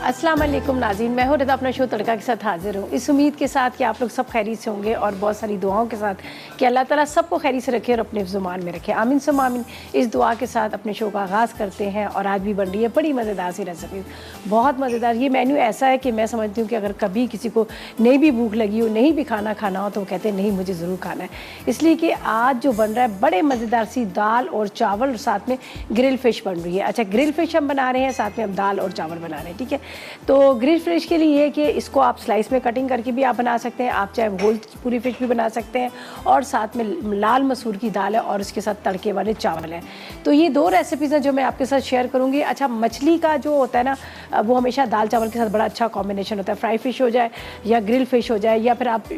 अस्सलाम वालेकुम नाज़रीन, मैं हूँ रदा अपना शो तड़का के साथ हाजिर हूँ। इस उम्मीद के साथ कि आप लोग सब खैरियत से होंगे और बहुत सारी दुआओं के साथ कि अल्लाह ताला सबको खैरियत से रखे और अपने ज़ुबान में रखे। आमीन सुम्मा आमीन। इस दुआ के साथ अपने शो का आगाज़ करते हैं और आज भी बन रही है बड़ी मज़ेदार सी रेसिपी, बहुत मज़ेदार। ये मेन्यू ऐसा है कि मैं समझती हूँ कि अगर कभी किसी को नहीं भी भूख लगी हो, नहीं भी खाना खाना हो, तो वो कहते हैं नहीं मुझे ज़रूर खाना है। इसलिए कि आज जो बन रहा है बड़े मज़ेदार सी दाल और चावल और साथ में ग्रिल फ़िश बन रही है। अच्छा, ग्रिल फ़िश हम बना रहे हैं, साथ में हम दाल और चावल बना रहे हैं, ठीक है। तो ग्रिल फिश के लिए ये कि इसको आप स्लाइस में कटिंग करके भी आप बना सकते हैं, आप चाहे होल पूरी फिश भी बना सकते हैं, और साथ में लाल मसूर की दाल है और उसके साथ तड़के वाले चावल हैं। तो ये दो रेसिपीज़ हैं जो मैं आपके साथ शेयर करूँगी। अच्छा, मछली का जो होता है ना, वो हमेशा दाल चावल के साथ बड़ा अच्छा कॉम्बिनेशन होता है। फ्राई फिश हो जाए या ग्रिल फिश हो जाए, या फिर आप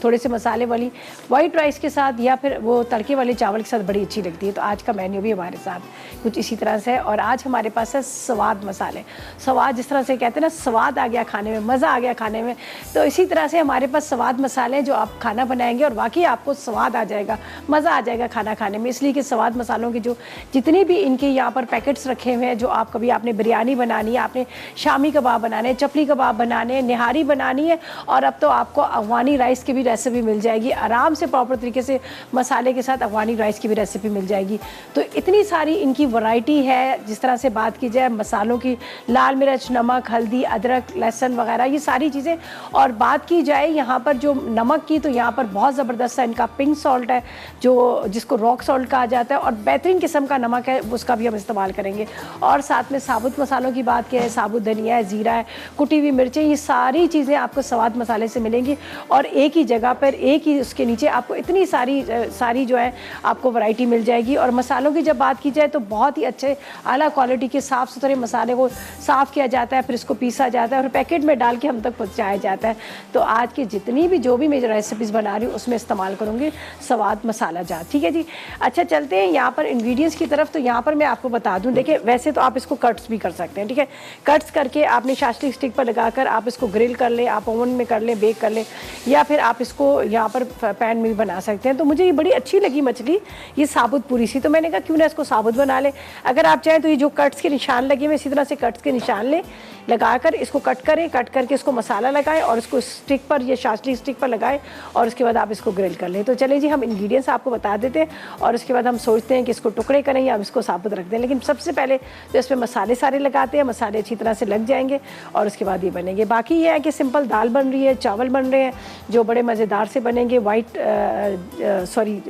थोड़े से मसाले वाली वाइट राइस के साथ, या फिर वो तड़के वाले चावल के साथ बड़ी अच्छी लगती है। तो आज का मेन्यू भी हमारे साथ कुछ इसी तरह से है। और आज हमारे पास है स्वाद मसाले। स्वाद जिस तरह से कहते हैं ना, स्वाद आ गया खाने में, मज़ा आ गया खाने में, तो इसी तरह से हमारे पास स्वाद मसाले जो आप खाना बनाएंगे और वाकई आपको स्वाद आ जाएगा, मज़ा आ जाएगा खाना खाने में। इसलिए कि स्वाद मसालों की जो जितनी भी इनके यहाँ पर पैकेट्स रखे हुए हैं, जो आप कभी आपने बिरयानी बनानी है, आपने शामी कबाब बनाने, चपली कबाब बनाने, निहारी बनानी है, और अब तो आपको अफगानी राइस की भी रेसिपी मिल जाएगी आराम से, प्रॉपर तरीके से मसाले के साथ अफगानी राइस की भी रेसिपी मिल जाएगी। तो इतनी सारी इनकी वैरायटी है। जिस तरह से बात की जाए मसालों की, लाल मिर्च, नमक, हल्दी, अदरक, लहसुन वगैरह, ये सारी चीज़ें। और बात की जाए यहाँ पर जो नमक की, तो यहाँ पर बहुत ज़बरदस्त है इनका पिंक सॉल्ट है, जो जिसको रॉक सॉल्ट कहा जाता है, और बेहतरीन किस्म का नमक है, उसका भी हम इस्तेमाल करेंगे। और साथ में साबुत मसालों की बात की है, साबुत धनिया है, ज़ीरा है, कुटी हुई मिर्चें, ये सारी चीज़ें आपको स्वाद मसाले से मिलेंगी। और एक ही जगह पर, एक ही उसके नीचे आपको इतनी सारी जो है आपको वैरायटी मिल जाएगी। और मसालों की जब बात की जाए तो बहुत ही अच्छे आला क्वालिटी के साफ़ सुथरे मसाले को साफ़ किया जाता है, फिर इसको पीसा जाता है और पैकेट में डाल के हम तक पहुँचाया जाता है। तो आज की जितनी भी जो भी मैं रेसिपीज़ बना रही हूँ उसमें इस्तेमाल करूँगी स्वाद मसाला जात, ठीक है जी। अच्छा, चलते हैं यहाँ पर इंग्रेडिएंट्स की तरफ। तो यहाँ पर मैं आपको बता दूँ, देखिए वैसे तो आप इसको कट्स भी कर सकते हैं, ठीक है। कट्स करके आपने शास्त्री स्टिक पर लगाकर आप इसको ग्रिल कर लें, आप ओवन में कर लें, बेक कर लें, या फिर आप इसको यहाँ पर पैन में भी बना सकते हैं। तो मुझे ये बड़ी अच्छी लगी मछली, ये साबुत पूरी सी, तो मैंने कहा क्यों ना इसको साबुत बना लें। अगर आप चाहें तो ये जो कट्स के निशान लगे हुए, इसी तरह से कट्स के निशान लें, लगाकर इसको कट करें, कट करके इसको मसाला लगाएं और इसको स्टिक पर या शास्त्री स्टिक पर लगाएं, और उसके बाद आप इसको ग्रिल कर लें। तो चलें जी, हम इंग्रेडिएंट्स आपको बता देते हैं और उसके बाद हम सोचते हैं कि इसको टुकड़े करें या हम इसको साबुत रख दें। लेकिन सबसे पहले तो इसमें मसाले सारे लगाते हैं, मसाले अच्छी तरह से लग जाएंगे और उसके बाद ये बनेंगे। बाकी ये है कि सिंपल दाल बन रही है, चावल बन रहे हैं जो बड़े मज़ेदार से बनेंगे।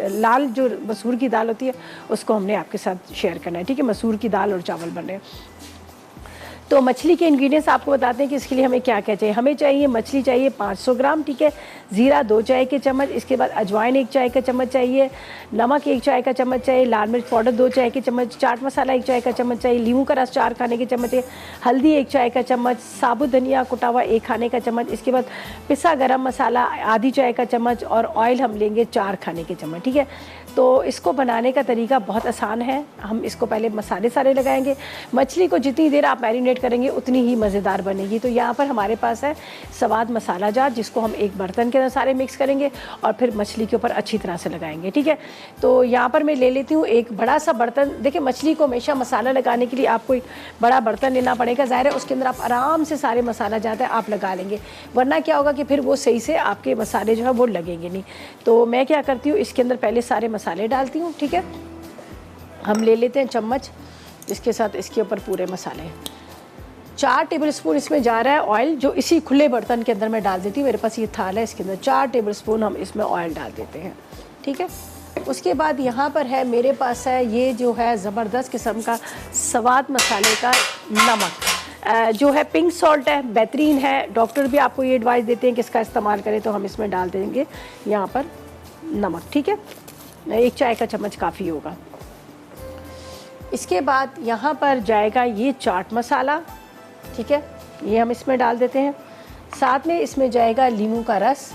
लाल जो मसूर की दाल होती है उसको हमने आपके साथ शेयर करना है, ठीक है। मसूर की दाल और चावल बन रहे हैं। तो मछली के इंग्रेडिएंट्स आपको बताते हैं कि इसके लिए हमें क्या क्या चाहिए। हमें चाहिए मछली चाहिए 500 ग्राम, ठीक है। ज़ीरा 2 चाय के चम्मच, इसके बाद अजवाइन 1 चाय का चम्मच चाहिए, नमक 1 चाय का चम्मच चाहिए, लाल मिर्च पाउडर 2 चाय के चम्मच, चाट मसाला 1 चाय का चम्मच चाहिए, नींबू का रस 4 खाने के चम्मच है, हल्दी 1 चाय का चम्मच, साबुत धनिया कुटा हुआ 1 खाने का चम्मच, इसके बाद पिसा गरम मसाला आधी चाय का चम्मच, और ऑयल हम लेंगे 4 खाने के चम्मच, ठीक है। तो इसको बनाने का तरीका बहुत आसान है। हम इसको पहले मसाले सारे लगाएंगे। मछली को जितनी देर आप मैरिनेट करेंगे उतनी ही मज़ेदार बनेगी। तो यहाँ पर हमारे पास है स्वाद मसाला जार, जिसको हम एक बर्तन के अंदर सारे मिक्स करेंगे और फिर मछली के ऊपर अच्छी तरह से लगाएंगे, ठीक है। तो यहाँ पर मैं ले लेती हूँ एक बड़ा सा बर्तन। देखिए, मछली को हमेशा मसाला लगाने के लिए आपको एक बड़ा बर्तन लेना पड़ेगा। ज़ाहिर है उसके अंदर आप आराम से सारे मसाला जाता है आप लगा लेंगे, वरना क्या होगा कि फिर वो सही से आपके मसाले जो है वो लगेंगे नहीं। तो मैं क्या करती हूँ, इसके अंदर पहले सारे मसाले डालती हूँ, ठीक है। हम ले लेते हैं चम्मच, इसके साथ इसके ऊपर पूरे मसाले 4 टेबलस्पून इसमें जा रहा है ऑयल, जो इसी खुले बर्तन के अंदर मैं डाल देती हूँ। मेरे पास ये थाल है, इसके अंदर 4 टेबलस्पून हम इसमें ऑयल डाल देते हैं, ठीक है। उसके बाद यहाँ पर है मेरे पास है ये जो है ज़बरदस्त किस्म का स्वाद मसाले का नमक, जो है पिंक सॉल्ट है, बेहतरीन है। डॉक्टर भी आपको ये एडवाइस देते हैं कि इसका इस्तेमाल करें, तो हम इसमें डाल देंगे यहाँ पर नमक, ठीक है। 1 चाय का चम्मच काफ़ी होगा। इसके बाद यहाँ पर जाएगा ये चाट मसाला, ठीक है, ये हम इसमें डाल देते हैं। साथ में इसमें जाएगा नींबू का रस,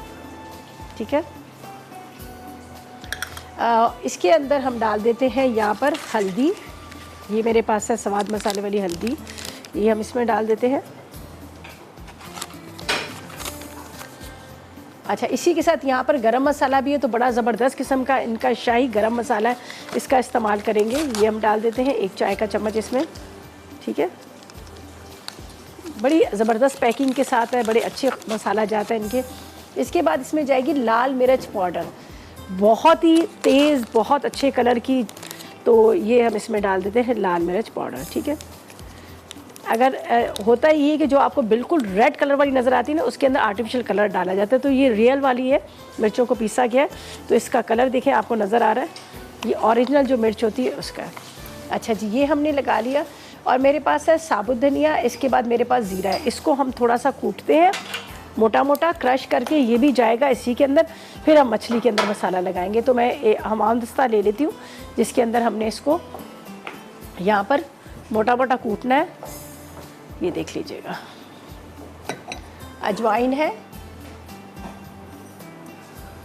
ठीक है। इसके अंदर हम डाल देते हैं यहाँ पर हल्दी, ये मेरे पास है स्वाद मसाले वाली हल्दी, ये हम इसमें डाल देते हैं। अच्छा, इसी के साथ यहाँ पर गरम मसाला भी है, तो बड़ा ज़बरदस्त किस्म का इनका शाही गरम मसाला है, इसका इस्तेमाल करेंगे। ये हम डाल देते हैं 1 चाय का चम्मच इसमें, ठीक है। बड़ी ज़बरदस्त पैकिंग के साथ है, बड़े अच्छे मसाला जाता है इनके। इसके बाद इसमें जाएगी लाल मिर्च पाउडर, बहुत ही तेज़, बहुत अच्छे कलर की। तो ये हम इसमें डाल देते हैं लाल मिर्च पाउडर, ठीक है। अगर होता ही ये कि जो आपको बिल्कुल रेड कलर वाली नज़र आती है ना, उसके अंदर आर्टिफिशियल कलर डाला जाता है। तो ये रियल वाली है, मिर्चों को पीसा गया है, तो इसका कलर देखें आपको नज़र आ रहा है, ये ओरिजिनल जो मिर्च होती है उसका। अच्छा जी, ये हमने लगा लिया। और मेरे पास है साबुत धनिया, इसके बाद मेरे पास ज़ीरा है। इसको हम थोड़ा सा कूटते हैं मोटा मोटा, क्रश करके, ये भी जाएगा इसी के अंदर। फिर हम मछली के अंदर मसाला लगाएंगे। तो मैं हमामदस्ता ले लेती हूँ, जिसके अंदर हमने इसको यहाँ पर मोटा मोटा कूटना है। ये देख लीजिएगा, अजवाइन है।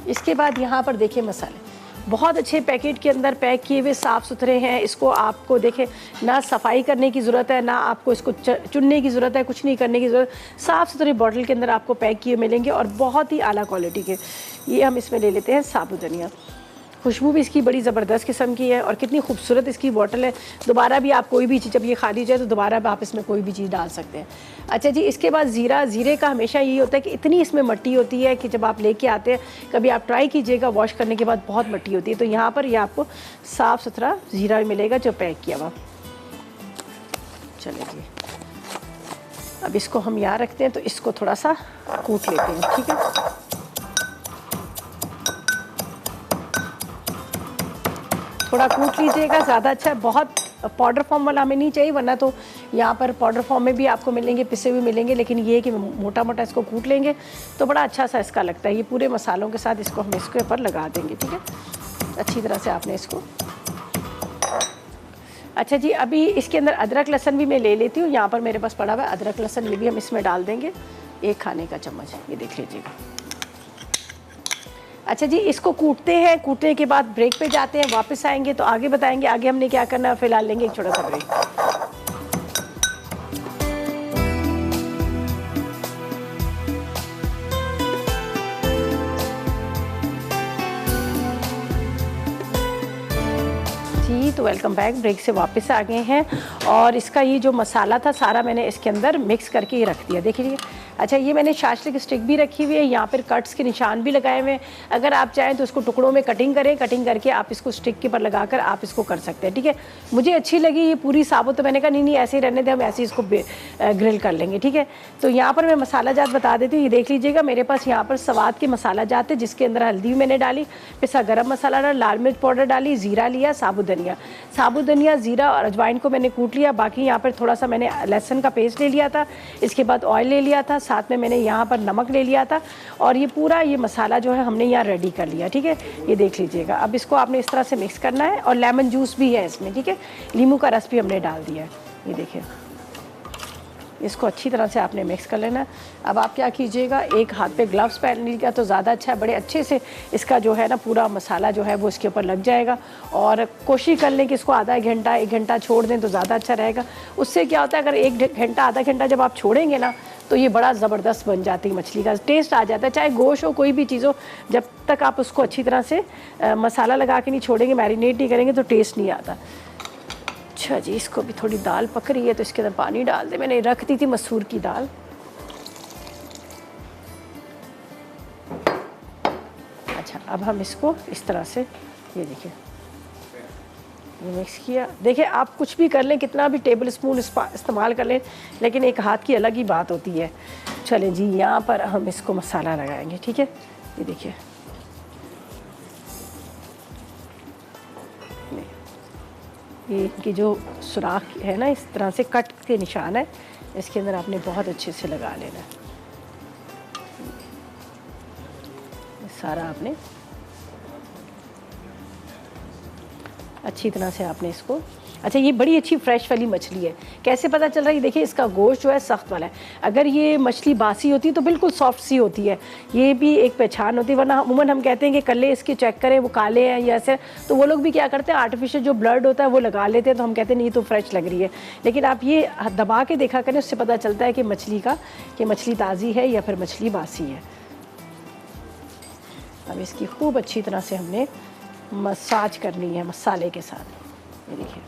इसके बाद यहाँ पर देखिए मसाले बहुत अच्छे पैकेट के अंदर पैक किए हुए, साफ़ सुथरे हैं। इसको आपको देखें, ना सफाई करने की ज़रूरत है, ना आपको इसको चुनने की ज़रूरत है, कुछ नहीं करने की ज़रूरत। साफ़ सुथरे बॉटल के अंदर आपको पैक किए मिलेंगे और बहुत ही आला क्वालिटी के। ये हम इसमें ले लेते हैं साबुत धनिया। खुशबू भी इसकी बड़ी ज़बरदस्त किस्म की है और कितनी खूबसूरत इसकी बॉटल है। दोबारा भी आप कोई भी चीज़, जब ये खाली जाए तो दोबारा भी आप इसमें कोई भी चीज़ डाल सकते हैं। अच्छा जी, इसके बाद ज़ीरा। ज़ीरे का हमेशा यही होता है कि इतनी इसमें मट्टी होती है कि जब आप लेके आते हैं, कभी आप ट्राई कीजिएगा, वॉश करने के बाद बहुत मट्टी होती है। तो यहाँ पर ये आपको साफ़ सुथरा ज़ीरा मिलेगा जो पैक किया हुआ। चलिए जी, अब इसको हम यहाँ रखते हैं, तो इसको थोड़ा सा कूट लेते हैं, ठीक है। थोड़ा कूट लीजिएगा, ज़्यादा अच्छा है। बहुत पाउडर फॉर्म वाला हमें नहीं चाहिए, वरना तो यहाँ पर पाउडर फॉर्म में भी आपको मिलेंगे, पिसे हुए मिलेंगे। लेकिन ये कि मोटा मोटा इसको कूट लेंगे तो बड़ा अच्छा सा इसका लगता है। ये पूरे मसालों के साथ इसको हम इसके ऊपर लगा देंगे, ठीक है। अच्छी तरह से आपने इसको। अच्छा जी, अभी इसके अंदर अदरक लहसन भी मैं ले लेती हूँ। यहाँ पर मेरे पास पड़ा हुआ है अदरक लहसन, ये भी हम इसमें डाल देंगे, 1 खाने का चम्मच। ये देख लीजिएगा। अच्छा जी, इसको कूटते हैं। कूटने के बाद ब्रेक पे जाते हैं, वापस आएंगे तो आगे बताएंगे आगे हमने क्या करना है। फिलहाल लेंगे एक छोटा सा ब्रेक। जी, तो वेलकम बैक। ब्रेक से वापस आ गए हैं और इसका ये जो मसाला था सारा मैंने इसके अंदर मिक्स करके रख दिया, देखिए। अच्छा, ये मैंने शाशलिक स्टिक भी रखी हुई है, यहाँ पर कट्स के निशान भी लगाए हुए हैं। अगर आप चाहें तो इसको टुकड़ों में कटिंग करें, कटिंग करके आप इसको स्टिक के ऊपर लगाकर आप इसको कर सकते हैं, ठीक है। मुझे अच्छी लगी ये पूरी साबुत, तो मैंने कहा नहीं ऐसे ही रहने दें, हम ऐसे ही इसको ग्रिल कर लेंगे, ठीक है। तो यहाँ पर मैं मसाला जात बता देती हूँ। ये देख लीजिएगा, मेरे पास यहाँ पर स्वाद के मसाला जाते, जिसके अंदर हल्दी मैंने डाली, पिसा गरम मसाला डाला, लाल मिर्च पाउडर डाली, ज़ीरा लिया, साबुत धनिया, ज़ीरा और अजवाइन को मैंने कूट लिया। बाकी यहाँ पर थोड़ा सा मैंने लहसुन का पेस्ट ले लिया था। इसके बाद ऑयल ले लिया था, साथ में मैंने यहाँ पर नमक ले लिया था। और ये पूरा ये मसाला जो है हमने यहाँ रेडी कर लिया, ठीक है। ये देख लीजिएगा। अब इसको आपने इस तरह से मिक्स करना है और लेमन जूस भी है इसमें, ठीक है। नींबू का रस भी हमने डाल दिया है। ये देखिए, इसको अच्छी तरह से आपने मिक्स कर लेना है। अब आप क्या कीजिएगा, एक हाथ पे ग्लव्स पहन लीजिएगा तो ज़्यादा अच्छा है। बड़े अच्छे से इसका जो है ना पूरा मसाला जो है वो इसके ऊपर लग जाएगा। और कोशिश कर लें कि इसको आधा घंटा 1 घंटा छोड़ दें तो ज़्यादा अच्छा रहेगा। उससे क्या होता है, अगर 1 घंटा आधा घंटा जब आप छोड़ेंगे ना, तो ये बड़ा ज़बरदस्त बन जाती है, मछली का टेस्ट आ जाता है। चाहे गोश्त हो, कोई भी चीज़ हो, जब तक आप उसको अच्छी तरह से मसाला लगा के नहीं छोड़ेंगे, मैरिनेट नहीं करेंगे, तो टेस्ट नहीं आता। अच्छा जी, इसको भी थोड़ी दाल पक रही है तो इसके अंदर पानी डाल दे। मैंने रख दी थी मसूर की दाल। अच्छा, अब हम इसको इस तरह से, ये देखिए, ये मिक्स किया। देखिए, आप कुछ भी कर लें, कितना भी टेबल स्पून इस्तेमाल कर लें, लेकिन एक हाथ की अलग ही बात होती है। चलें जी, यहाँ पर हम इसको मसाला लगाएंगे, ठीक है। ये देखिए, ये इनकी जो सुराख है ना, इस तरह से कट के निशान है, इसके अंदर आपने बहुत अच्छे से लगा लेना है। सारा आपने अच्छी तरह से आपने इसको। अच्छा, ये बड़ी अच्छी फ्रेश वाली मछली है। कैसे पता चल रहा है, ये देखिए, इसका गोश्त जो है सख्त वाला है। अगर ये मछली बासी होती है तो बिल्कुल सॉफ्ट सी होती है, ये भी एक पहचान होती है। वरना अमूमन हम कहते हैं कि कल्ले इसके चेक करें, वो काले हैं या ऐसे, तो वो लोग भी क्या करते हैं, आर्टिफिशियल जो ब्लड होता है वो लगा लेते हैं, तो हम कहते हैं नहीं तो फ्रेश लग रही है। लेकिन आप ये दबा के देखा करें, उससे पता चलता है कि मछली ताज़ी है या फिर मछली बासी है। अब इसकी खूब अच्छी तरह से हमने मसाज करनी है मसाले के साथ। ये देखिए,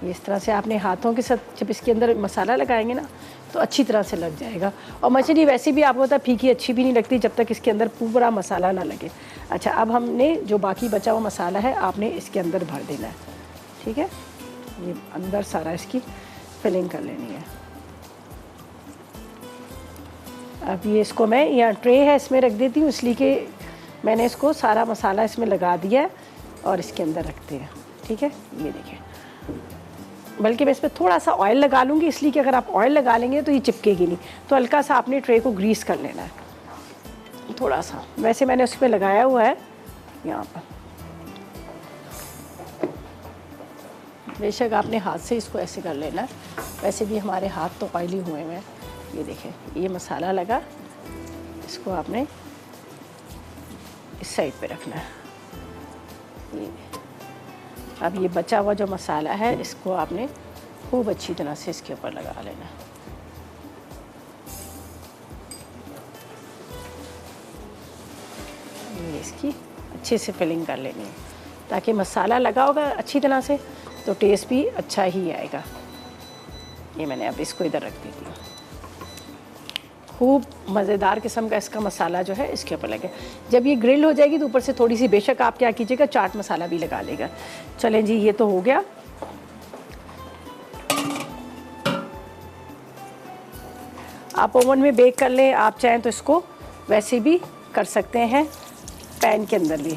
ये इस तरह से आपने हाथों के साथ जब इसके अंदर मसाला लगाएंगे ना तो अच्छी तरह से लग जाएगा। और मछली वैसे भी आपको पता है फीकी अच्छी भी नहीं लगती जब तक इसके अंदर पूरा मसाला ना लगे। अच्छा, अब हमने जो बाकी बचा हुआ मसाला है आपने इसके अंदर भर देना है, ठीक है। ये अंदर सारा इसकी फिलिंग कर लेनी है। अब ये इसको मैं यहाँ ट्रे है इसमें रख देती हूँ, इसलिए कि मैंने इसको सारा मसाला इसमें लगा दिया है और इसके अंदर रखते हैं, ठीक है। ये देखिए, बल्कि मैं इस पर थोड़ा सा ऑयल लगा लूँगी, इसलिए कि अगर आप ऑयल लगा लेंगे तो ये चिपकेगी नहीं। तो हल्का सा आपने ट्रे को ग्रीस कर लेना है थोड़ा सा। वैसे मैंने उस पर लगाया हुआ है यहाँ पर, बेशक आपने हाथ से इसको ऐसे कर लेना है, वैसे भी हमारे हाथ तो ऑयली हुए हैं। ये देखें, ये मसाला लगा, इसको आपने इस साइड पे रखना है। ये अब ये बचा हुआ जो मसाला है इसको आपने खूब अच्छी तरह से इसके ऊपर लगा लेना है। ये इसकी अच्छे से फिलिंग कर लेनी है ताकि मसाला लगा होगा अच्छी तरह से तो टेस्ट भी अच्छा ही आएगा। ये मैंने अब इसको इधर रख दी थी। खूब मज़ेदार किस्म का इसका मसाला जो है इसके ऊपर लगे। जब ये ग्रिल हो जाएगी तो ऊपर से थोड़ी सी बेशक आप क्या कीजिएगा चाट मसाला भी लगा लेगा। चलें जी, ये तो हो गया। आप ओवन में बेक कर लें, आप चाहें तो इसको वैसे भी कर सकते हैं पैन के अंदर भी।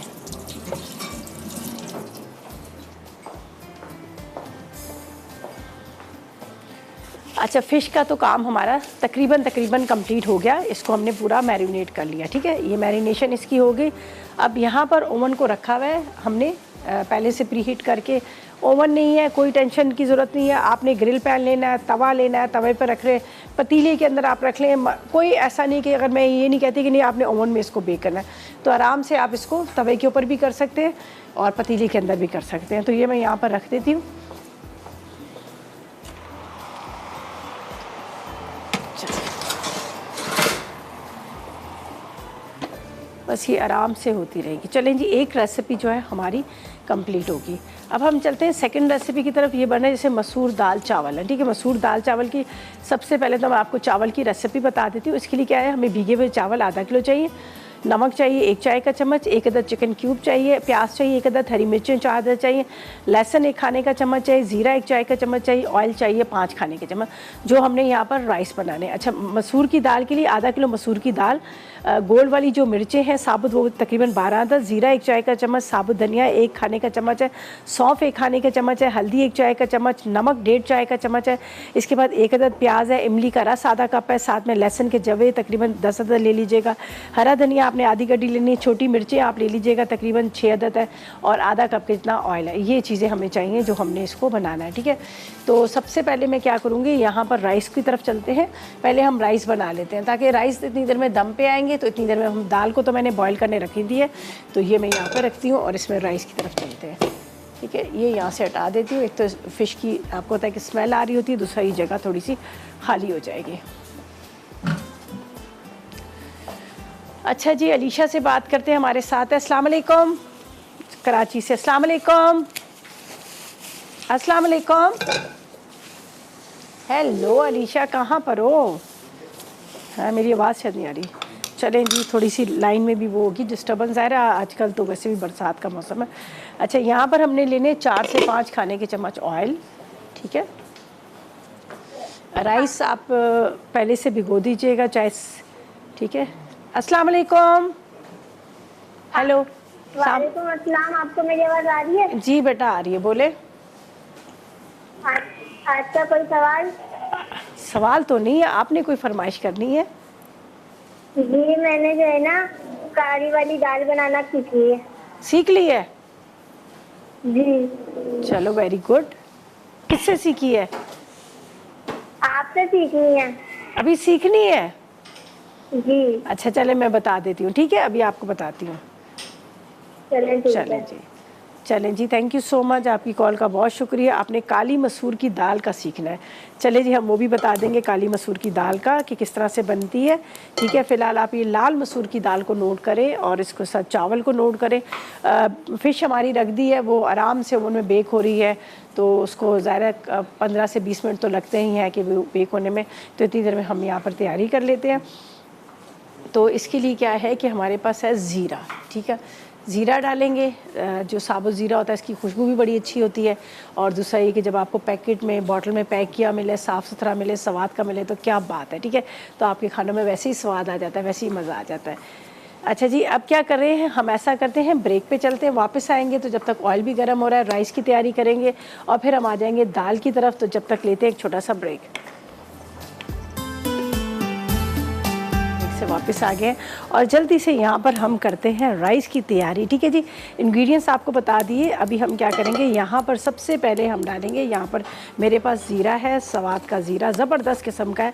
अच्छा, फ़िश का तो काम हमारा तकरीबन कंप्लीट हो गया। इसको हमने पूरा मैरिनेट कर लिया, ठीक है। ये मैरिनेशन इसकी हो गई। अब यहाँ पर ओवन को रखा हुआ है हमने पहले से प्री हीट करके। ओवन नहीं है, कोई टेंशन की ज़रूरत नहीं है। आपने ग्रिल पैन लेना है, तवा लेना है, तवे पर रख रहे, पतीले के अंदर आप रख लें। कोई ऐसा नहीं कि अगर मैं ये नहीं कहती कि नहीं आपने ओवन में इसको बेक करना है, तो आराम से आप इसको तवे के ऊपर भी कर सकते हैं और पतीले के अंदर भी कर सकते हैं। तो ये मैं यहाँ पर रख देती हूँ। बस ये आराम से होती रहेगी। चलें जी, एक रेसिपी जो है हमारी कंप्लीट होगी। अब हम चलते हैं सेकंड रेसिपी की तरफ। ये बना है जैसे मसूर दाल चावल है, ठीक है। मसूर दाल चावल की सबसे पहले तो मैं आपको चावल की रेसिपी बता देती हूँ। इसके लिए क्या है, हमें भीगे हुए चावल आधा किलो चाहिए, नमक चाहिए 1 चाय का चम्मच, 1 अदद चिकन क्यूब चाहिए, प्याज चाहिए 1 अदद, हरी मिर्चें 4 अदद चाहिए, लहसुन 1 खाने का चम्मच चाहिए, ज़ीरा 1 चाय का चम्मच चाहिए, ऑयल चाहिए 5 खाने के चम्मच, जो हमने यहाँ पर राइस बनाने। अच्छा, मसूर की दाल के लिए आधा किलो मसूर की दाल, गोल वाली जो मिर्चें हैं साबुत वो तकरीबन 12 अदद, ज़ीरा 1 चाय का चम्मच, साबुत धनिया 1 खाने का चम्मच है, सौंफ 1 खाने का चम्मच है, हल्दी 1 चाय का चम्मच, नमक 1.5 चाय का चम्मच है। इसके बाद 1 अदद प्याज है, इमली का रस आधा कप है, साथ में लहसुन के जवे तकरीबन 10 अदद ले लीजिएगा, हरा धनिया आपने आधी गड्डी लेनी, छोटी मिर्चें आप ले लीजिएगा तकरीबन 6 अदद है, और आधा कप के जितना ऑयल है। ये चीज़ें हमें चाहिए जो हमने इसको बनाना है, ठीक है। तो सबसे पहले मैं क्या करूँगी, यहाँ पर राइस की तरफ चलते हैं। पहले हम राइस बना लेते हैं ताकि राइस इतनी देर में दम पे आएंगे, तो इतनी देर में हम दाल को तो मैंने बॉईल करने रखी दी है, तो ये मैं यहाँ पर रखती हूँ और इसमें राइस की तरफ चलते हैं, ठीक है। ये यहाँ से हटा देती हूँ। एक तो फ़िश की आपको पता है कि स्मेल आ रही होती है, दूसरा ये जगह थोड़ी सी खाली हो जाएगी। अच्छा जी, अलीशा से बात करते हैं, हमारे साथ है। अस्सलाम वालेकुम, कराची से। अस्सलाम वालेकुम, अस्सलाम वालेकुम। हेलो अलीशा, कहाँ पर हो? हाँ, मेरी आवाज़ शायद नहीं आ रही। चलें जी, थोड़ी सी लाइन में भी वो होगी डिस्टर्बेंस आ रहा है, आजकल तो वैसे भी बरसात का मौसम है। अच्छा, यहाँ पर हमने लेने 4 से 5 खाने के चम्मच ऑयल, ठीक है। राइस आप पहले से भिगो दीजिएगा चाहे, ठीक है। अस्सलाम वालेकुम। हेलो। वालेकुम अस्सलाम। आपको मेरी आवाज़ आ रही है? जी बेटा आ रही है, बोले। आज का कोई सवाल? सवाल तो नहीं है, आपने कोई फरमाइश करनी है? जी, मैंने जो है ना कारी वाली दाल बनाना सीख ली है। सीख ली है? जी। चलो वेरी गुड। किससे सीखी है? आपसे सीखनी है। अभी सीखनी है? जी। अच्छा चले, मैं बता देती हूँ, ठीक है। अभी आपको बताती हूँ। चलें, ठीक चलें है। जी, चलें जी, थैंक यू सो मच, आपकी कॉल का बहुत शुक्रिया। आपने काली मसूर की दाल का सीखना है। चले जी, हम वो भी बता देंगे काली मसूर की दाल का कि किस तरह से बनती है। ठीक है, फ़िलहाल आप ये लाल मसूर की दाल को नोट करें और इसको साथ चावल को नोट करें। फ़िश हमारी रख दी है, वो आराम से ओवन में बेक हो रही है, तो उसको ज़ाहिर 15 से 20 मिनट तो लगते ही हैं कि वो बेक होने में। तो इतनी देर में हम यहाँ पर तैयारी कर लेते हैं। तो इसके लिए क्या है कि हमारे पास है ज़ीरा। ठीक है, ज़ीरा डालेंगे। जो साबुत ज़ीरा होता है इसकी खुशबू भी बड़ी अच्छी होती है। और दूसरा ये कि जब आपको पैकेट में बॉटल में पैक किया मिले, साफ़ सुथरा मिले, स्वाद का मिले, तो क्या बात है। ठीक है, तो आपके खानों में वैसे ही स्वाद आ जाता है, वैसे ही मज़ा आ जाता है। अच्छा जी, अब क्या कर रहे हैं हम, ऐसा करते हैं ब्रेक पे चलते हैं, वापस आएंगे तो जब तक ऑयल भी गर्म हो रहा है राइस की तैयारी करेंगे और फिर हम आ जाएंगे दाल की तरफ। तो जब तक लेते हैं एक छोटा सा ब्रेक। से वापस आ गए और जल्दी से यहाँ पर हम करते हैं राइस की तैयारी। ठीक है जी, इंग्रेडिएंट्स आपको बता दिए। अभी हम क्या करेंगे, यहाँ पर सबसे पहले हम डालेंगे, यहाँ पर मेरे पास ज़ीरा है, स्वाद का ज़ीरा, ज़बरदस्त किस्म का है,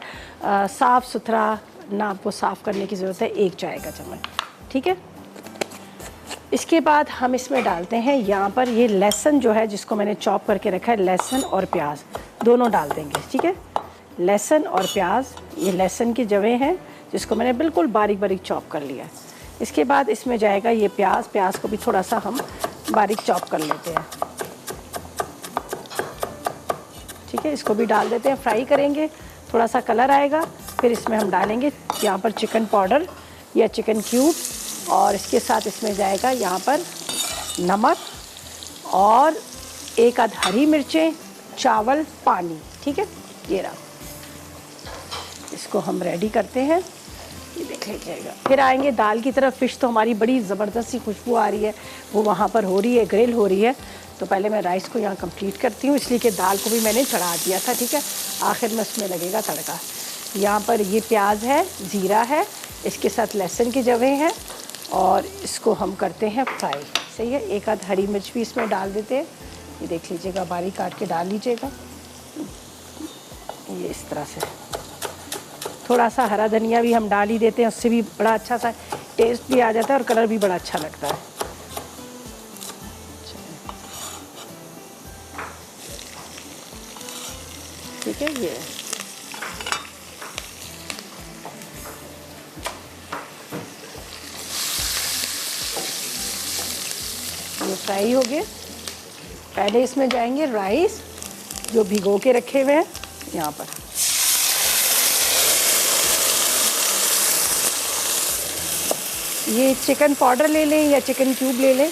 साफ़ सुथरा, ना आपको साफ़ करने की ज़रूरत है, 1 चाय का चम्मच। ठीक है, इसके बाद हम इसमें डालते हैं यहाँ पर ये लहसुन जो है जिसको मैंने चॉप करके रखा है, लहसुन और प्याज दोनों डाल देंगे। ठीक है, लहसुन और प्याज, ये लहसुन की जवें हैं जिसको मैंने बिल्कुल बारीक बारीक चॉप कर लिया है। इसके बाद इसमें जाएगा ये प्याज को भी थोड़ा सा हम बारीक चॉप कर लेते हैं। ठीक है, इसको भी डाल देते हैं, फ्राई करेंगे, थोड़ा सा कलर आएगा। फिर इसमें हम डालेंगे यहाँ पर चिकन पाउडर या चिकन क्यूब, और इसके साथ इसमें जाएगा यहाँ पर नमक और 1 आध हरी मिर्चें, चावल, पानी। ठीक है, ये रहा, इसको हम रेडी करते हैं, ये देख लीजिएगा। फिर आएंगे दाल की तरफ। फ़िश तो हमारी बड़ी ज़बरदस्त सी खुशबू आ रही है, वो वहाँ पर हो रही है, ग्रिल हो रही है। तो पहले मैं राइस को यहाँ कंप्लीट करती हूँ, इसलिए कि दाल को भी मैंने चढ़ा दिया था। ठीक है, आखिर में उसमें लगेगा तड़का। यहाँ पर ये प्याज है, ज़ीरा है, इसके साथ लहसुन की जवें हैं और इसको हम करते हैं फ्राई। सही है, 1 आध हरी मिर्च भी इसमें डाल देते हैं, ये देख लीजिएगा, बारीक काट के डाल लीजिएगा, ये इस तरह से। थोड़ा सा हरा धनिया भी हम डाल ही देते हैं, उससे भी बड़ा अच्छा सा टेस्ट भी आ जाता है और कलर भी बड़ा अच्छा लगता है। ठीक है, ये फ्राई हो गए। पहले इसमें जाएंगे राइस जो भिगो के रखे हुए हैं यहाँ पर। ये चिकन पाउडर ले लें या चिकन क्यूब ले लें,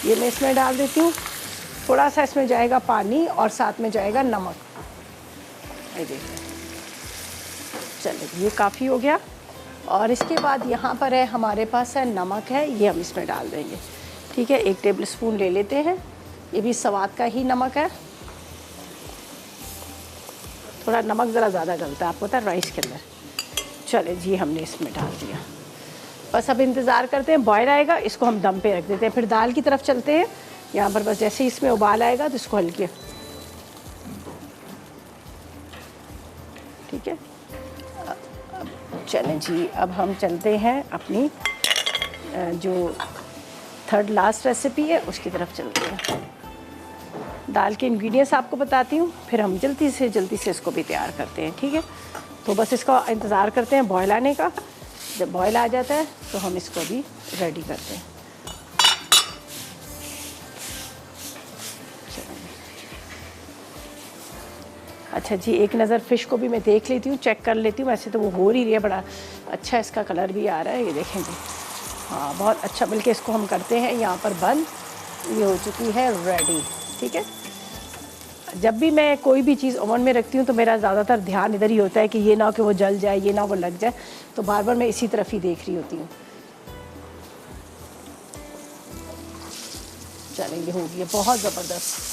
ये मैं इसमें डाल देती हूँ। थोड़ा सा इसमें जाएगा पानी और साथ में जाएगा नमक। ये देखिए, चलिए ये काफ़ी हो गया। और इसके बाद यहाँ पर है हमारे पास है नमक है, ये हम इसमें डाल देंगे। ठीक है, 1 टेबल स्पून ले लेते हैं, ये भी स्वाद का ही नमक है। थोड़ा नमक ज़रा ज़्यादा डलता है, आपको पता है, राइस के अंदर। चले जी, हमने इसमें डाल दिया। बस अब इंतज़ार करते हैं, बॉयल आएगा, इसको हम दम पे रख देते हैं। फिर दाल की तरफ चलते हैं। यहाँ पर बस जैसे ही इसमें उबाल आएगा तो इसको हल्के, ठीक है। चलें जी, अब हम चलते हैं अपनी जो 3rd लास्ट रेसिपी है उसकी तरफ चलते हैं। दाल के इंग्रेडिएंट्स आपको बताती हूँ, फिर हम जल्दी से इसको भी तैयार करते हैं। ठीक है, तो बस इसका इंतज़ार करते हैं बॉयल आने का। जब बॉयल आ जाता है तो हम इसको भी रेडी करते हैं। अच्छा जी, एक नज़र फ़िश को भी मैं देख लेती हूँ, चेक कर लेती हूँ। वैसे तो वो हो ही रही है, बड़ा अच्छा इसका कलर भी आ रहा है, ये देखें जी। हाँ, बहुत अच्छा। बल्कि इसको हम करते हैं यहाँ पर बंद, ये हो चुकी है रेडी। ठीक है, जब भी मैं कोई भी चीज़ ओवन में रखती हूँ तो मेरा ज़्यादातर ध्यान इधर ही होता है कि ये ना हो कि वो जल जाए, ये ना वो लग जाए, तो बार बार मैं इसी तरफ ही देख रही होती हूँ। चलेंगे, हो गई बहुत ज़बरदस्त।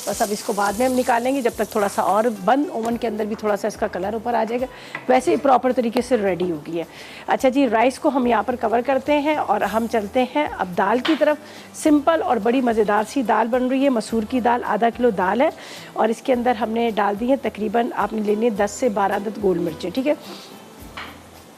बस अब इसको बाद में हम निकालेंगे, जब तक थोड़ा सा और बंद ओवन के अंदर भी थोड़ा सा इसका कलर ऊपर आ जाएगा। वैसे ही प्रॉपर तरीके से रेडी हो गई है। अच्छा जी, राइस को हम यहाँ पर कवर करते हैं और हम चलते हैं अब दाल की तरफ। सिंपल और बड़ी मज़ेदार सी दाल बन रही है। मसूर की दाल, आधा किलो दाल है और इसके अंदर हमने डाल दी है तकरीबन, आपने लेनी है 10 से 12 अदद गोल मिर्चें। ठीक है,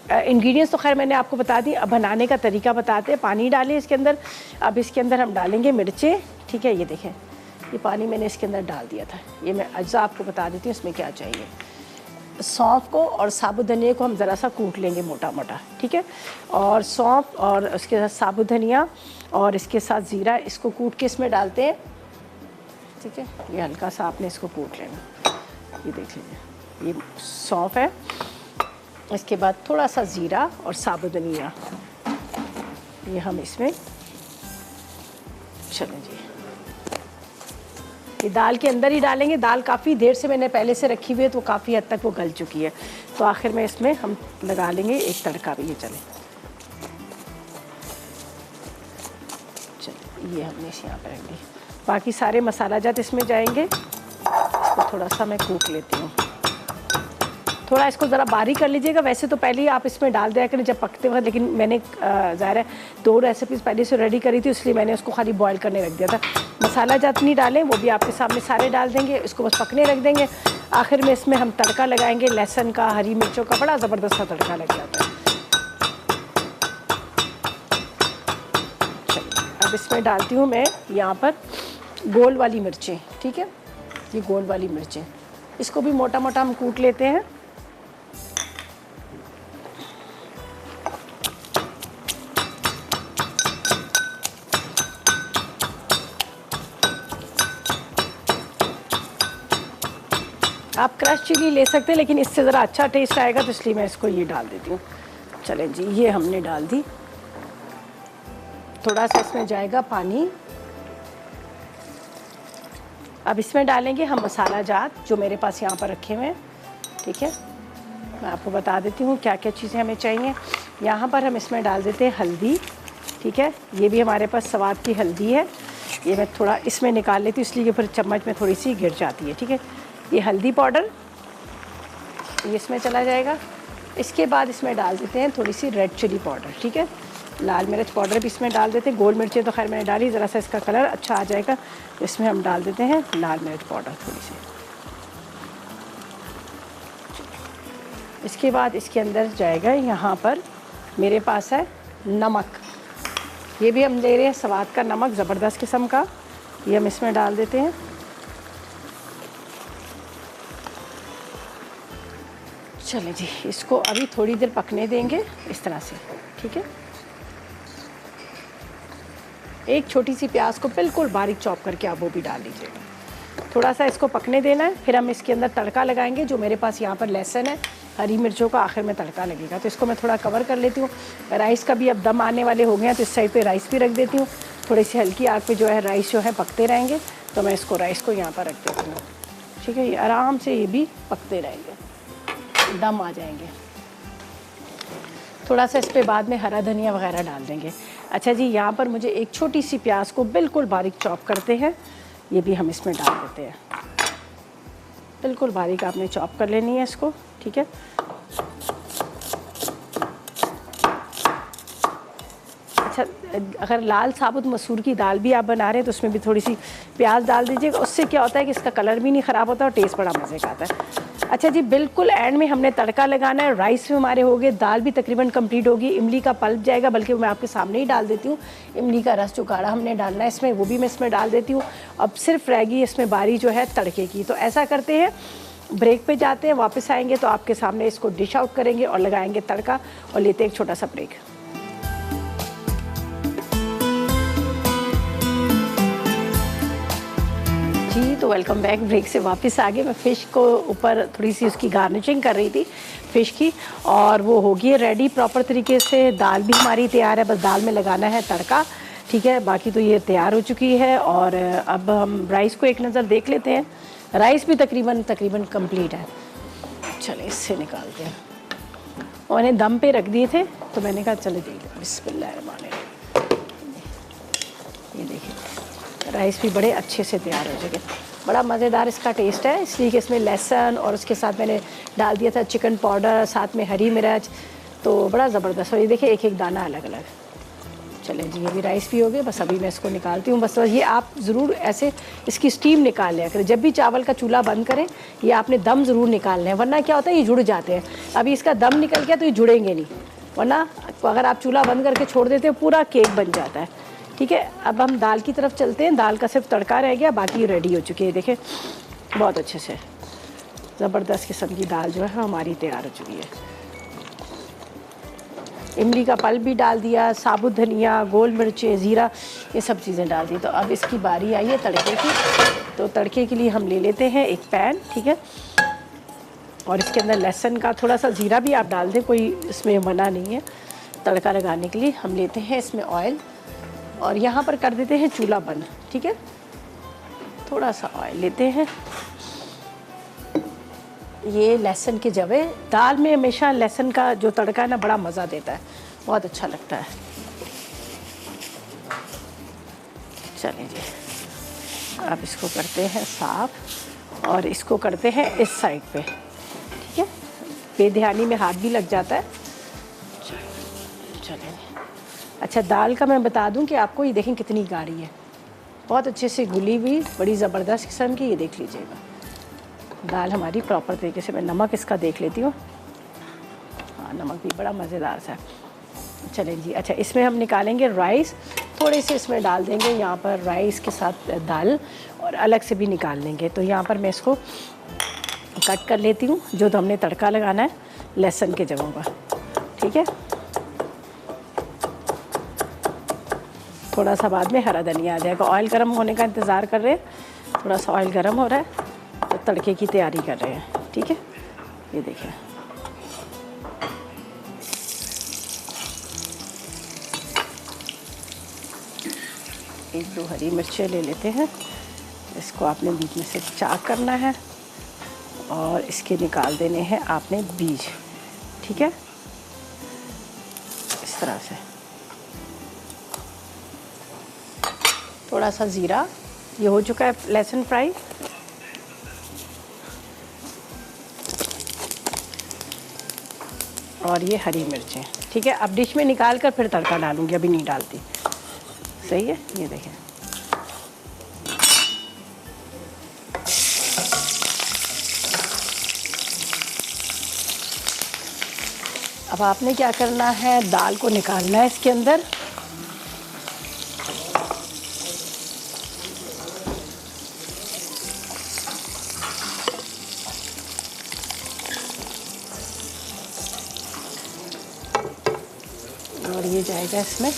इंग्रेडिएंट्स तो खैर मैंने आपको बता दी, अब बनाने का तरीका बताते हैं। पानी डालें इसके अंदर। अब इसके अंदर हम डालेंगे मिर्चें, ठीक है। ये देखें, ये पानी मैंने इसके अंदर डाल दिया था। ये मैं अज्जा आपको बता देती हूँ इसमें क्या चाहिए। सौंफ को और साबुत धनिया को हम ज़रा सा कूट लेंगे मोटा मोटा, ठीक है। और सौंफ और उसके साथ साबुत धनिया और इसके साथ ज़ीरा, इसको कूट के इसमें डालते हैं, ठीक है। ये हल्का सा आपने इसको कूट लेना। ये देख लीजिए, ये सौंफ है। इसके बाद थोड़ा सा ज़ीरा और साबुत धनिया, ये हम इसमें, चलें जी, ये दाल के अंदर ही डालेंगे। दाल काफ़ी देर से मैंने पहले से रखी हुई है तो काफ़ी हद तक वो गल चुकी है। तो आखिर में इसमें हम लगा लेंगे एक तड़का भी। ये चले, चलिए ये हमने इस यहाँ पर रख दी। बाकी सारे मसाला जात इसमें जाएंगे। इसको थोड़ा सा मैं कूट लेती हूँ। थोड़ा इसको ज़रा बारीक कर लीजिएगा। वैसे तो पहले ही आप इसमें डाल दिया करें जब पकते वक्त, लेकिन मैंने ज़ाहिर है 2 रेसिपीज़ पहले से रेडी करी थी, इसलिए मैंने उसको खाली बॉईल करने रख दिया था। मसाला जात नहीं डालें, वो भी आपके सामने सारे डाल देंगे। इसको बस पकने रख देंगे। आखिर में इसमें हम तड़का लगाएंगे लहसुन का, हरी मिर्चों का, बड़ा ज़बरदस्त सा तड़का लग जाता है। अब इसमें डालती हूँ मैं यहाँ पर गोल वाली मिर्चें, ठीक है। ये गोल वाली मिर्चें, इसको भी मोटा मोटा हम कूट लेते हैं। आप क्रश चिली ले सकते हैं, लेकिन इससे ज़रा अच्छा टेस्ट आएगा, तो इसलिए मैं इसको ये डाल देती हूँ। चलें जी, ये हमने डाल दी। थोड़ा सा इसमें जाएगा पानी। अब इसमें डालेंगे हम मसाला जात जो मेरे पास यहाँ पर रखे हुए हैं, ठीक है। मैं आपको बता देती हूँ क्या क्या चीज़ें हमें चाहिए। यहाँ पर हम इसमें डाल देते हैं हल्दी, ठीक है। ये भी हमारे पास स्वाद की हल्दी है। ये मैं थोड़ा इसमें निकाल लेती हूँ, इसलिए फिर चम्मच में थोड़ी सी गिर जाती है, ठीक है। ये हल्दी पाउडर ये इसमें चला जाएगा। इसके बाद इसमें डाल देते हैं थोड़ी सी रेड चिली पाउडर, ठीक है। लाल मिर्च पाउडर भी इसमें डाल देते हैं। गोल मिर्चें तो खैर मैंने डाली, ज़रा सा इसका कलर अच्छा आ जाएगा, तो इसमें हम डाल देते हैं लाल मिर्च पाउडर थोड़ी सी। इसके बाद इसके अंदर जाएगा, यहाँ पर मेरे पास है नमक। ये भी हम ले रहे हैं स्वाद का नमक, ज़बरदस्त किस्म का। ये हम इसमें डाल देते हैं। चलिए जी, इसको अभी थोड़ी देर पकने देंगे इस तरह से, ठीक है। एक छोटी सी प्याज को बिल्कुल बारीक चॉप करके आप वो भी डाल लीजिएगा। थोड़ा सा इसको पकने देना है, फिर हम इसके अंदर तड़का लगाएंगे। जो मेरे पास यहाँ पर लहसुन है, हरी मिर्चों का आखिर में तड़का लगेगा। तो इसको मैं थोड़ा कवर कर लेती हूँ। राइस का भी अब दम आने वाले हो गए हैं, तो इस साइड पे राइस भी रख देती हूँ। थोड़ी सी हल्की आग पे जो है राइस जो है पकते रहेंगे। तो मैं इसको राइस को यहाँ पर रख देती हूँ, ठीक है। ये आराम से ये भी पकते रहेंगे, दम आ जाएंगे। थोड़ा सा इस पे बाद में हरा धनिया वगैरह डाल देंगे। अच्छा जी, यहाँ पर मुझे एक छोटी सी प्याज को बिल्कुल बारीक चॉप करते हैं, ये भी हम इसमें डाल देते हैं। बिल्कुल बारीक आपने चॉप कर लेनी है इसको, ठीक है। अच्छा, अगर लाल साबुत मसूर की दाल भी आप बना रहे हैं तो उसमें भी थोड़ी सी प्याज डाल दीजिएगा। उससे क्या होता है कि इसका कलर भी नहीं ख़राब होता और टेस्ट बड़ा मज़े का आता है। अच्छा जी, बिल्कुल एंड में हमने तड़का लगाना है। राइस भी हमारे हो गए, दाल भी तकरीबन कंप्लीट होगी। इमली का पल्प जाएगा, बल्कि मैं आपके सामने ही डाल देती हूँ। इमली का रस जो गाढ़ा हमने डालना है इसमें, वो भी मैं इसमें डाल देती हूँ। अब सिर्फ रहेगी इसमें बारी जो है तड़के की। तो ऐसा करते हैं, ब्रेक पे जाते हैं, वापस आएंगे तो आपके सामने इसको डिश आउट करेंगे और लगाएंगे तड़का और लेते हैं एक छोटा सा ब्रेक। जी, तो वेलकम बैक। ब्रेक से वापस आ गए। मैं फ़िश को ऊपर थोड़ी सी उसकी गार्निशिंग कर रही थी फ़िश की, और वो होगी रेडी प्रॉपर तरीके से। दाल भी हमारी तैयार है, बस दाल में लगाना है तड़का, ठीक है। बाकी तो ये तैयार हो चुकी है। और अब हम राइस को एक नज़र देख लेते हैं। राइस भी तकरीबन कंप्लीट है। चलिए इससे निकालते हैं। और इन्हें दम पे रख दिए थे, तो मैंने कहा चले देख, बिस्मिल्लाहिर्रहमानिर्रहीम। ये देखिए, राइस भी बड़े अच्छे से तैयार हो जाएंगे। बड़ा मज़ेदार इसका टेस्ट है, इसलिए कि इसमें लहसुन और उसके साथ मैंने डाल दिया था चिकन पाउडर, साथ में हरी मिर्च, तो बड़ा ज़बरदस्त। और ये देखिए एक एक दाना अलग अलग। चलें जी, ये भी राइस भी हो गए। बस अभी मैं इसको निकालती हूँ। बस ये आप ज़रूर ऐसे इसकी स्टीम निकाल लिया करें। जब भी चावल का चूल्हा बंद करें, ये आपने दम ज़रूर निकालना है, वरना क्या होता है ये जुड़ जाते हैं। अभी इसका दम निकल गया तो ये जुड़ेंगे नहीं, वरना अगर आप चूल्हा बंद करके छोड़ देते हैं पूरा केक बन जाता है। ठीक है, अब हम दाल की तरफ चलते हैं। दाल का सिर्फ तड़का रह गया, बाकी रेडी हो चुकी है। देखें बहुत अच्छे से ज़बरदस्त किस्म की दाल जो है हमारी तैयार हो चुकी है। इमली का पल्प भी डाल दिया, साबुत धनिया, गोल मिर्चें, ज़ीरा, ये सब चीज़ें डाल दी। तो अब इसकी बारी आई है तड़के की। तो तड़के के लिए हम ले लेते हैं एक पैन, ठीक है, और इसके अंदर लहसुन का थोड़ा सा ज़ीरा भी आप डाल दें, कोई इसमें मना नहीं है। तड़का लगाने के लिए हम लेते हैं इसमें ऑयल, और यहाँ पर कर देते हैं चूल्हा बंद। ठीक है, थोड़ा सा ऑयल लेते हैं। ये लहसुन के जवे, दाल में हमेशा लहसुन का जो तड़का है ना बड़ा मज़ा देता है, बहुत अच्छा लगता है। चलिए जी, अब इसको करते हैं साफ और इसको करते हैं इस साइड पे। ठीक है, बेध्यानी में हाथ भी लग जाता है। चलिए, अच्छा दाल का मैं बता दूं कि आपको, ये देखें कितनी गाढ़ी है, बहुत अच्छे से घुली हुई, बड़ी ज़बरदस्त किस्म की। ये देख लीजिएगा दाल हमारी प्रॉपर तरीके से। मैं नमक इसका देख लेती हूँ। हाँ, नमक भी बड़ा मज़ेदार सा है। चलें जी, अच्छा इसमें हम निकालेंगे राइस, थोड़े से इसमें डाल देंगे यहाँ पर राइस के साथ दाल, और अलग से भी निकाल लेंगे। तो यहाँ पर मैं इसको कट कर लेती हूँ, जो तो हमने तड़का लगाना है लहसुन के जगहों पर। ठीक है, थोड़ा सा बाद में हरा धनिया आ जाएगा। ऑयल गर्म होने का इंतज़ार कर रहे हैं, थोड़ा सा ऑयल गर्म हो रहा है तो तड़के की तैयारी कर रहे हैं। ठीक है, ये देखिए एक दो हरी मिर्चें ले लेते हैं, इसको आपने बीच में से चाक करना है और इसके निकाल देने हैं आपने बीज। ठीक है, इस तरह से थोड़ा सा ज़ीरा, ये हो चुका है लहसुन फ्राई। और ये हरी मिर्चें। ठीक है, अब डिश में निकाल कर फिर तड़का डालूंगी, अभी नहीं डालती। सही है, ये देखें अब आपने क्या करना है, दाल को निकालना है इसके अंदर। और ये जाएगा इसमें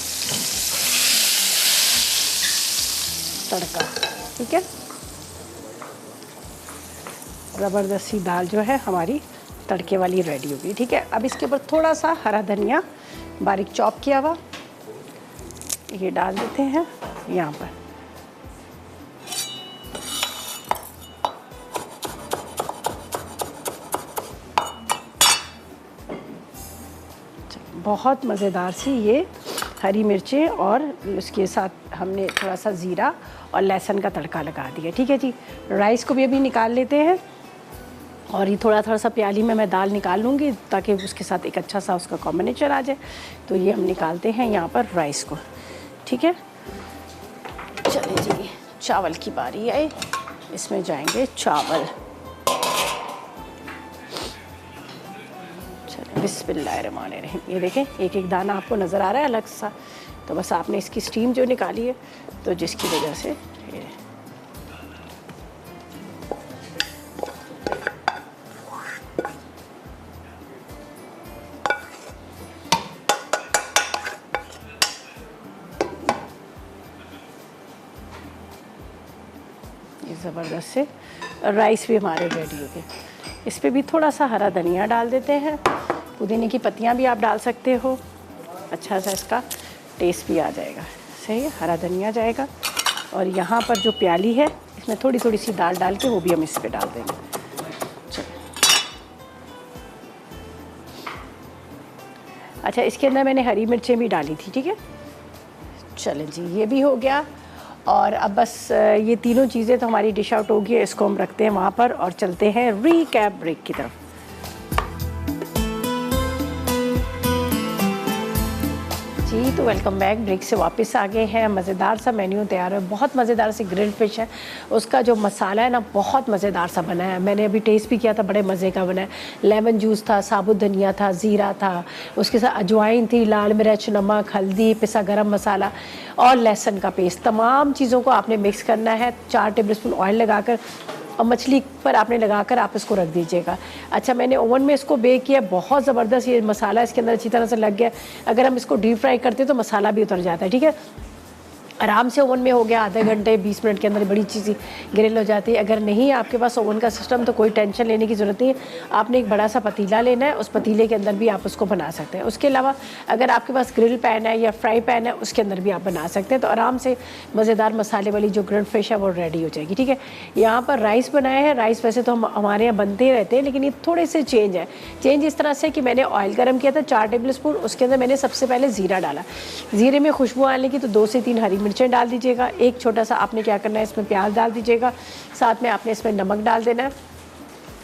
तड़का। ठीक है, ज़बरदस्ती दाल जो है हमारी तड़के वाली रेडी होगी। ठीक है, अब इसके ऊपर थोड़ा सा हरा धनिया बारीक चॉप किया हुआ ये डाल देते हैं यहाँ पर। बहुत मज़ेदार सी ये हरी मिर्चें और उसके साथ हमने थोड़ा सा ज़ीरा और लहसुन का तड़का लगा दिया। ठीक है जी, राइस को भी अभी निकाल लेते हैं, और ये थोड़ा सा प्याली में मैं दाल निकाल लूँगी ताकि उसके साथ एक अच्छा सा उसका कॉम्बिनेशन आ जाए। तो ये हम निकालते हैं यहाँ पर राइस को। ठीक है, चलिए जी, चावल की बारी आई, इसमें जाएंगे चावल। बिस्मिल्लाहिर्रहमानिर्रहीम। ये देखें एक एक दाना आपको नज़र आ रहा है अलग सा, तो बस आपने इसकी स्टीम जो निकाली है, तो जिसकी वजह से ये ज़बरदस्त से राइस भी हमारे रेडी हो गए। इस पर भी थोड़ा सा हरा धनिया डाल देते हैं, पुदीने की पत्तियां भी आप डाल सकते हो, अच्छा सा इसका टेस्ट भी आ जाएगा। सही है, हरा धनिया जाएगा, और यहाँ पर जो प्याली है इसमें थोड़ी थोड़ी सी दाल डाल के वो भी हम इस पर डाल देंगे। चलो, अच्छा इसके अंदर मैंने हरी मिर्चें भी डाली थी। ठीक है, चलें जी, ये भी हो गया। और अब बस ये तीनों चीज़ें तो हमारी डिश आउट होगी, इसको हम रखते हैं वहाँ पर और चलते हैं रीकैप ब्रेक की तरफ। जी, तो वेलकम बैक। ब्रेक से वापस आ गए हैं। मज़ेदार सा मेन्यू तैयार है, बहुत मज़ेदार सी ग्रिल्ड फिश है। उसका जो मसाला है ना बहुत मज़ेदार सा बना है। मैंने अभी टेस्ट भी किया था, बड़े मज़े का बना है। लेमन जूस था, साबुत धनिया था, ज़ीरा था, उसके साथ अजवाइन थी, लाल मिर्च, नमक, हल्दी, पिसा गरम मसाला और लहसुन का पेस्ट। तमाम चीज़ों को आपने मिक्स करना है। 4 टेबलस्पून ऑयल लगाकर और मछली पर आपने लगाकर आप इसको रख दीजिएगा। अच्छा, मैंने ओवन में इसको बेक किया, बहुत ज़बरदस्त ये मसाला इसके अंदर अच्छी तरह से लग गया। अगर हम इसको डीप फ्राई करते तो मसाला भी उतर जाता है। ठीक है, आराम से ओवन में हो गया, आधे घंटे 20 मिनट के अंदर बड़ी चीज़ ग्रिल हो जाती है। अगर नहीं है आपके पास ओवन का सिस्टम तो कोई टेंशन लेने की ज़रूरत नहीं है। आपने एक बड़ा सा पतीला लेना है, उस पतीले के अंदर भी आप उसको बना सकते हैं। उसके अलावा अगर आपके पास ग्रिल पैन है या फ्राई पैन है, उसके अंदर भी आप बना सकते हैं। तो आराम से मज़ेदार मसाले वाली जो ग्रिल्ड फिश है वो रेडी हो जाएगी। ठीक है, यहाँ पर राइस बनाए हैं। राइस वैसे तो हमारे यहाँ बनते ही रहते हैं, लेकिन ये थोड़े से चेंज है। चेंज इस तरह से कि मैंने ऑयल गर्म किया था 4 टेबलस्पून, उसके अंदर मैंने सबसे पहले ज़ीरा डाला। ज़ीरे में खुशबू आने की तो 2 से 3 हरी मिर्चें डाल दीजिएगा। एक छोटा सा आपने क्या करना है, इसमें प्याज डाल दीजिएगा, साथ में आपने इसमें नमक डाल देना है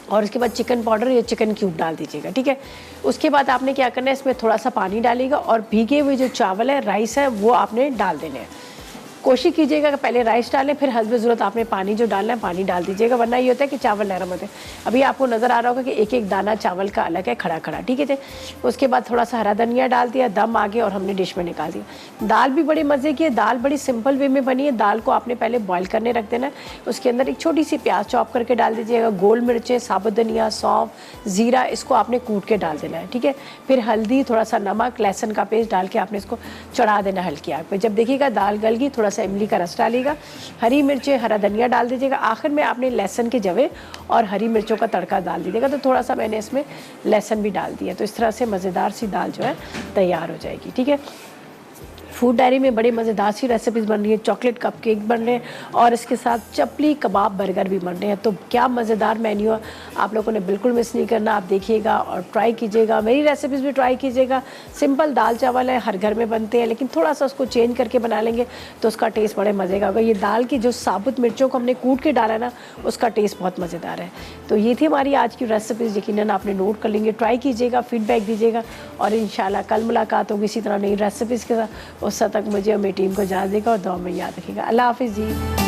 और उसके बाद चिकन पाउडर या चिकन क्यूब डाल दीजिएगा। ठीक है, उसके बाद आपने क्या करना है, इसमें थोड़ा सा पानी डालिएगा और भीगे हुए जो चावल है, राइस है, वो आपने डाल देने हैं। कोशिश कीजिएगा कि पहले राइस डालें, फिर हस्ब ज़रूरत आपने पानी जो डालना है पानी डाल दीजिएगा, वरना ये होता है कि चावल नरम होते हैं। अभी आपको नज़र आ रहा होगा कि एक एक दाना चावल का अलग है, खड़ा खड़ा। ठीक है जी, उसके बाद थोड़ा सा हरा धनिया डाल दिया, दम आ गया और हमने डिश में निकाल दिया। दाल भी बड़ी मज़े की है, दाल बड़ी सिंपल वे में बनी है। दाल को आपने पहले बॉयल करने रख देना है, उसके अंदर एक छोटी सी प्याज चॉप करके डाल दीजिएगा, गोल मिर्चें, साबुत धनिया, सौंफ, ज़ीरा, इसको आपने कूट के डाल देना है। ठीक है, फिर हल्दी, थोड़ा सा नमक, लहसुन का पेस्ट डाल के आपने इसको चढ़ा देना हल्की आग पे। जब देखिएगा दाल गल गई, थोड़ा सा इमली का रस डालिएगा, हरी मिर्चें, हरा धनिया डाल दीजिएगा। आखिर में आपने लहसुन के जवे और हरी मिर्चों का तड़का डाल दीजिएगा। तो थोड़ा सा मैंने इसमें लहसुन भी डाल दिया। तो इस तरह से मज़ेदार सी दाल जो है तैयार हो जाएगी। ठीक है, फूड डायरी में बड़े मज़ेदार सी रेसिपीज़ बन रही है। चॉकलेट कप केक बन रहे हैं और इसके साथ चपली कबाब बर्गर भी बन रहे हैं। तो क्या मज़ेदार मेन्यू है, आप लोगों ने बिल्कुल मिस नहीं करना। आप देखिएगा और ट्राई कीजिएगा, मेरी रेसिपीज़ भी ट्राई कीजिएगा। सिंपल दाल चावल है, हर घर में बनते हैं, लेकिन थोड़ा सा उसको चेंज करके बना लेंगे तो उसका टेस्ट बड़े मज़े का होगा। ये दाल की जो साबुत मिर्चों को हमने कूट के डाला ना, उसका टेस्ट बहुत मज़ेदार है। तो ये थी हमारी आज की रेसिपीज़, यकीनन आपने नोट कर लेंगे। ट्राई कीजिएगा, फीडबैक दीजिएगा और इंशाल्लाह कल मुलाकात होगी इसी तरह नई रेसिपीज़ के साथ। उस तक मुझे और मेरी टीम को इजाज़त देगा और दुआ में याद रखिएगा। अल्लाह हाफिज़ जी।